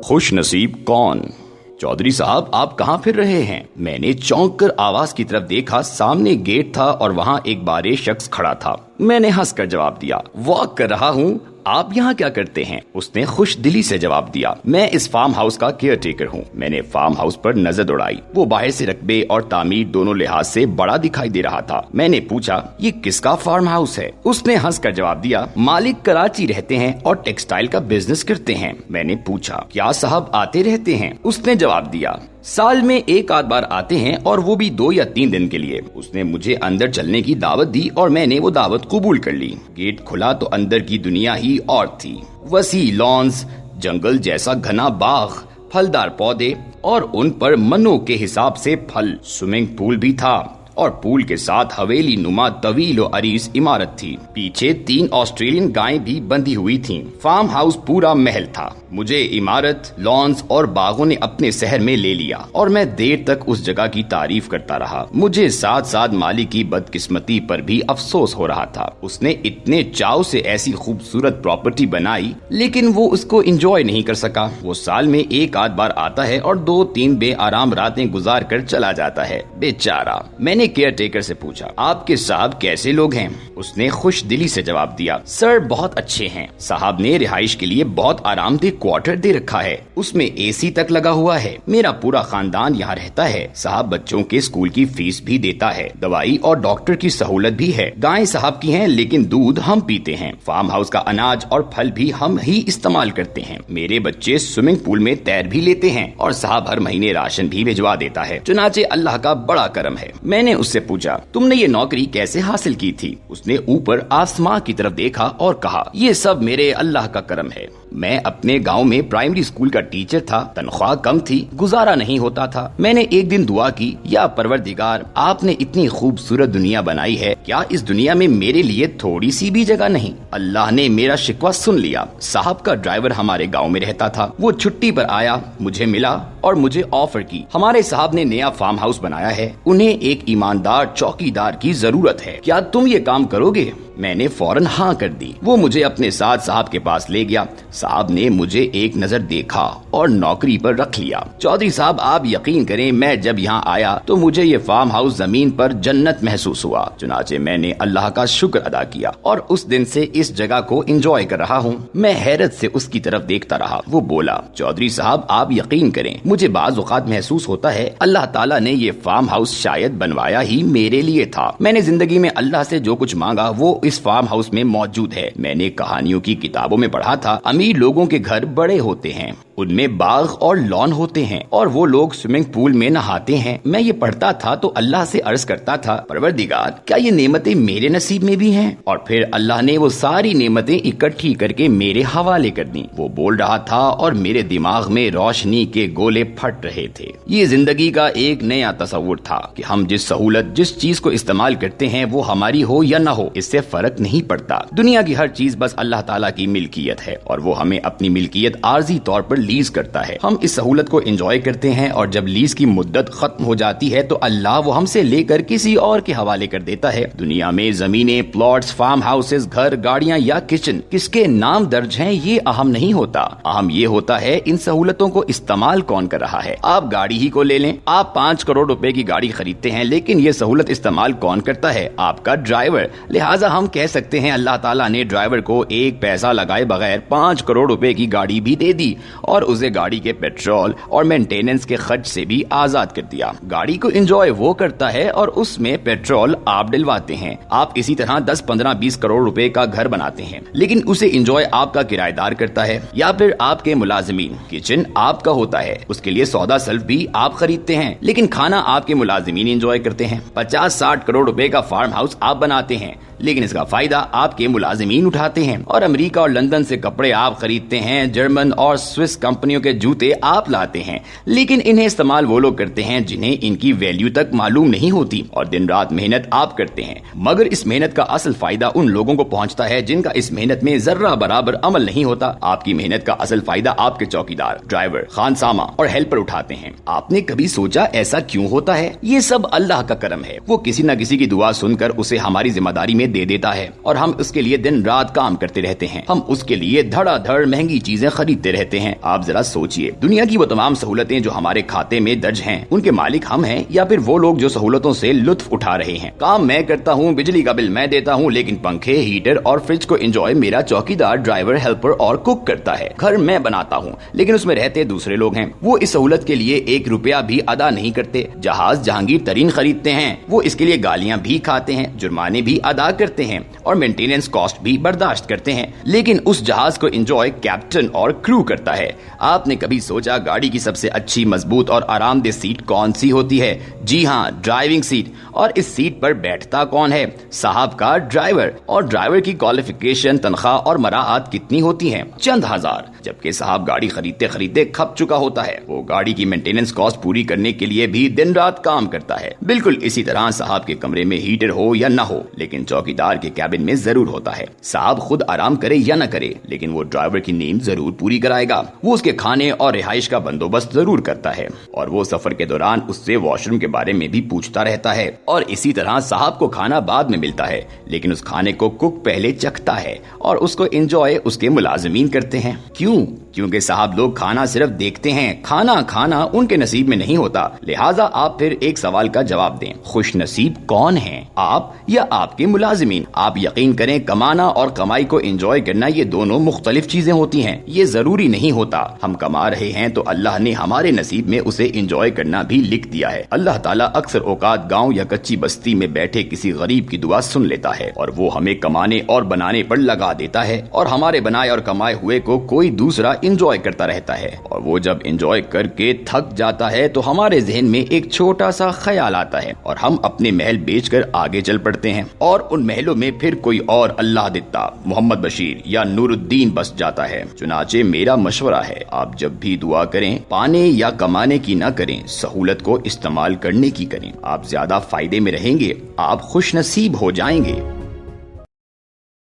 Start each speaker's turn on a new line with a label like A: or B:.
A: खुश नसीब कौन? चौधरी साहब, आप कहाँ फिर रहे हैं? मैंने चौंक कर आवाज की तरफ देखा। सामने गेट था और वहाँ एक बारे शख्स खड़ा था। मैंने हंसकर जवाब दिया, वॉक कर रहा हूँ। आप यहाँ क्या करते हैं? उसने खुश दिली से जवाब दिया, मैं इस फार्म हाउस का केयर टेकर हूँ। मैंने फार्म हाउस पर नजर दौड़ाई। वो बाहर से रकबे और तामीर दोनों लिहाज से बड़ा दिखाई दे रहा था। मैंने पूछा, ये किसका फार्म हाउस है? उसने हंसकर जवाब दिया, मालिक कराची रहते हैं और टेक्सटाइल का बिजनेस करते हैं। मैंने पूछा, क्या साहब आते रहते हैं? उसने जवाब दिया, साल में एक आध बार आते हैं और वो भी 2 या 3 दिन के लिए। उसने मुझे अंदर चलने की दावत दी और मैंने वो दावत कबूल कर ली। गेट खुला तो अंदर की दुनिया ही और थी। वसी लॉन्स, जंगल जैसा घना बाग, फलदार पौधे और उन पर मनों के हिसाब से फल। स्विमिंग पूल भी था और पूल के साथ हवेली नुमा तवील और अरीस इमारत थी। पीछे 3 ऑस्ट्रेलियन गायें भी बंधी हुई थीं। फार्म हाउस पूरा महल था। मुझे इमारत, लॉन्स और बागों ने अपने शहर में ले लिया और मैं देर तक उस जगह की तारीफ करता रहा। मुझे साथ साथ मालिक की बदकिस्मती पर भी अफसोस हो रहा था। उसने इतने चाव से ऐसी खूबसूरत प्रॉपर्टी बनाई, लेकिन वो उसको एंजॉय नहीं कर सका। वो साल में एक आध बार आता है और 2-3 बेआराम रातें गुजार कर चला जाता है, बेचारा। मैंने केयर टेकर से पूछा, आपके साहब कैसे लोग हैं? उसने खुश दिली से जवाब दिया, सर बहुत अच्छे हैं। साहब ने रिहाइश के लिए बहुत आरामदेह क्वार्टर दे रखा है, उसमें एसी तक लगा हुआ है। मेरा पूरा खानदान यहाँ रहता है। साहब बच्चों के स्कूल की फीस भी देता है, दवाई और डॉक्टर की सहूलत भी है। गायें साहब की हैं, लेकिन दूध हम पीते हैं। फार्म हाउस का अनाज और फल भी हम ही इस्तेमाल करते हैं। मेरे बच्चे स्विमिंग पूल में तैर भी लेते हैं और साहब हर महीने राशन भी भिजवा देता है। चुनाचे अल्लाह का बड़ा करम है। मैंने उससे पूछा, तुमने ये नौकरी कैसे हासिल की थी? उसने ऊपर आसमां की तरफ देखा और कहा, ये सब मेरे अल्लाह का करम है। मैं अपने गांव में प्राइमरी स्कूल का टीचर था। तनख्वाह कम थी, गुजारा नहीं होता था। मैंने एक दिन दुआ की, या परवरदिगार, आपने इतनी खूबसूरत दुनिया बनाई है, क्या इस दुनिया में मेरे लिए थोड़ी सी भी जगह नहीं? अल्लाह ने मेरा शिकवा सुन लिया। साहब का ड्राइवर हमारे गांव में रहता था। वो छुट्टी पर आया, मुझे मिला और मुझे ऑफर की, हमारे साहब ने नया फार्म हाउस बनाया है, उन्हें एक ईमानदार चौकीदार की जरूरत है, क्या तुम ये काम करोगे? मैंने फौरन हाँ कर दी। वो मुझे अपने साथ साहब के पास ले गया। साहब ने मुझे एक नजर देखा और नौकरी पर रख लिया। चौधरी साहब, आप यकीन करें, मैं जब यहाँ आया तो मुझे ये फार्म हाउस जमीन पर जन्नत महसूस हुआ। चुनाचे मैंने अल्लाह का शुक्र अदा किया और उस दिन से इस जगह को एंजॉय कर रहा हूँ। मैं हैरत से उसकी तरफ देखता रहा। वो बोला, चौधरी साहब, आप यकीन करें, मुझे बाज़ औक़ात महसूस होता है अल्लाह ताला ने ये फार्म हाउस शायद बनवाया ही मेरे लिए था। मैंने जिंदगी में अल्लाह से जो कुछ मांगा वो इस फार्म हाउस में मौजूद है। मैंने कहानियों की किताबों में पढ़ा था, अमीर लोगों के घर बड़े होते हैं, उनमें बाग और लॉन होते हैं और वो लोग स्विमिंग पूल में नहाते हैं। मैं ये पढ़ता था तो अल्लाह से अर्ज करता था, परवरदिगार, क्या ये नेमतें मेरे नसीब में भी हैं? और फिर अल्लाह ने वो सारी नेमतें इकट्ठी करके मेरे हवाले कर दी। वो बोल रहा था और मेरे दिमाग में रोशनी के गोले फट रहे थे। ये जिंदगी का एक नया तस्वुर था कि हम जिस सहूलत, जिस चीज को इस्तेमाल करते हैं वो हमारी हो या न हो, इससे फर्क नहीं पड़ता। दुनिया की हर चीज बस अल्लाह ताला की मिल्कियत है और वो हमें अपनी मिल्कियत आर्जी तौर पर लीज करता है। हम इस सहूलत को एंजॉय करते हैं और जब लीज की मुद्दत खत्म हो जाती है तो अल्लाह वो हमसे लेकर किसी और के हवाले कर देता है। दुनिया में जमीनें, प्लॉट्स, फार्म हाउसेस, घर, गाड़ियां या किचन किसके नाम दर्ज हैं ये अहम नहीं होता। अहम ये होता है इन सहूलतों को इस्तेमाल कौन कर रहा है। आप गाड़ी ही को ले लें, आप 5 करोड़ रुपए की गाड़ी खरीदते हैं, लेकिन ये सहूलत इस्तेमाल कौन करता है? आपका ड्राइवर। लिहाजा हम कह सकते हैं अल्लाह ताला ने ड्राइवर को 1 पैसा लगाए बगैर 5 करोड़ रुपए की गाड़ी भी दे दी और उसे गाड़ी के पेट्रोल और मेंटेनेंस के खर्च से भी आजाद कर दिया। गाड़ी को एंजॉय वो करता है और उसमें पेट्रोल आप डलवाते हैं। आप इसी तरह 10, 15, 20 करोड़ रुपए का घर बनाते हैं, लेकिन उसे एंजॉय आपका किराएदार करता है या फिर आपके मुलाजिमीन। किचन आपका होता है, उसके लिए सौदा सल्फ भी आप खरीदते हैं, लेकिन खाना आपके मुलाजिमीन एंजॉय करते हैं। 50-60 करोड़ रुपए का फार्म हाउस आप बनाते हैं, लेकिन इसका फायदा आपके मुलाजिमीन उठाते हैं। और अमेरिका और लंदन से कपड़े आप खरीदते हैं, जर्मन और स्विस कंपनियों के जूते आप लाते हैं, लेकिन इन्हें इस्तेमाल वो लोग करते हैं जिन्हें इनकी वैल्यू तक मालूम नहीं होती। और दिन रात मेहनत आप करते हैं, मगर इस मेहनत का असल फायदा उन लोगों को पहुंचता है जिनका इस मेहनत में जर्रा बराबर अमल नहीं होता। आपकी मेहनत का असल फायदा आपके चौकीदार, ड्राइवर, खानसामा और हेल्पर उठाते हैं। आपने कभी सोचा ऐसा क्यों होता है? ये सब अल्लाह का करम है। वो किसी न किसी की दुआ सुनकर उसे हमारी जिम्मेदारी में में दे देता है और हम उसके लिए दिन रात काम करते रहते हैं। हम उसके लिए धड़ाधड़ महंगी चीजें खरीदते रहते हैं। आप जरा सोचिए, दुनिया की वो तमाम सहूलतें जो हमारे खाते में दर्ज हैं, उनके मालिक हम हैं या फिर वो लोग जो सहूलतों से लुत्फ उठा रहे हैं। काम मैं करता हूँ, बिजली का बिल मैं देता हूँ, लेकिन पंखे, हीटर और फ्रिज को एंजॉय मेरा चौकीदार, ड्राइवर, हेल्पर और कुक करता है। घर मैं बनाता हूँ, लेकिन उसमें रहते दूसरे लोग हैं। वो इस सहूलत के लिए 1 रुपया भी अदा नहीं करते। जहाज जहांगीर तरीन खरीदते हैं, वो इसके लिए गालियां भी खाते हैं, जुर्माने भी अदा करते हैं और मेंटेनेंस कॉस्ट भी बर्दाश्त करते हैं, लेकिन उस जहाज को एंजॉय कैप्टन और क्रू करता है। आपने कभी सोचा गाड़ी की सबसे अच्छी, मजबूत और आरामदेह सीट कौन सी होती है? जी हाँ, ड्राइविंग सीट। और इस सीट पर बैठता कौन है? साहब का ड्राइवर। और ड्राइवर की क्वालिफिकेशन, तनख्वाह और मराहत कितनी होती है? चंद हजार। जबकि साहब गाड़ी खरीदते खरीदते खप चुका होता है। वो गाड़ी की मेंटेनेंस कॉस्ट पूरी करने के लिए भी दिन रात काम करता है। बिल्कुल इसी तरह साहब के कमरे में हीटर हो या न हो, लेकिन चौकीदार के कैबिन में जरूर होता है। साहब खुद आराम करे या न करे, लेकिन वो ड्राइवर की नींद जरूर पूरी कराएगा। वो उसके खाने और रिहाइश का बंदोबस्त जरूर करता है और वो सफर के दौरान उससे वॉशरूम के बारे में भी पूछता रहता है। और इसी तरह साहब को खाना बाद में मिलता है, लेकिन उस खाने को कुक पहले चखता है और उसको एंजॉय उसके मुलाजिमीन करते हैं। क्यों? क्योंकि साहब लोग खाना सिर्फ देखते हैं, खाना खाना उनके नसीब में नहीं होता। लिहाजा आप फिर एक सवाल का जवाब दें, खुश नसीब कौन है, आप या आपके मुलाजिमीन? आप यकीन करें, कमाना और कमाई को एंजॉय करना ये दोनों मुख्तलिफ चीजें होती हैं। ये जरूरी नहीं होता। हम कमा रहे हैं तो अल्लाह ने हमारे नसीब में उसे एंजॉय करना भी लिख दिया है। अल्लाह ताला अक्सर औकात गाँव या कच्ची बस्ती में बैठे किसी गरीब की दुआ सुन लेता है और वो हमें कमाने और बनाने पर लगा देता है और हमारे बनाए और कमाए हुए को कोई दूसरा एंजॉय करता रहता है। और वो जब एंजॉय करके थक जाता है तो हमारे जहन में एक छोटा सा ख्याल आता है और हम अपने महल बेचकर आगे चल पड़ते हैं और उन महलों में फिर कोई और अल्लाह दित्ता, मोहम्मद बशीर या नूरुद्दीन बस जाता है। चुनाचे मेरा मशवरा है, आप जब भी दुआ करें, पाने या कमाने की ना करें, सहूलत को इस्तेमाल करने की करें। आप ज्यादा फायदे में रहेंगे, आप खुश नसीब हो जाएंगे।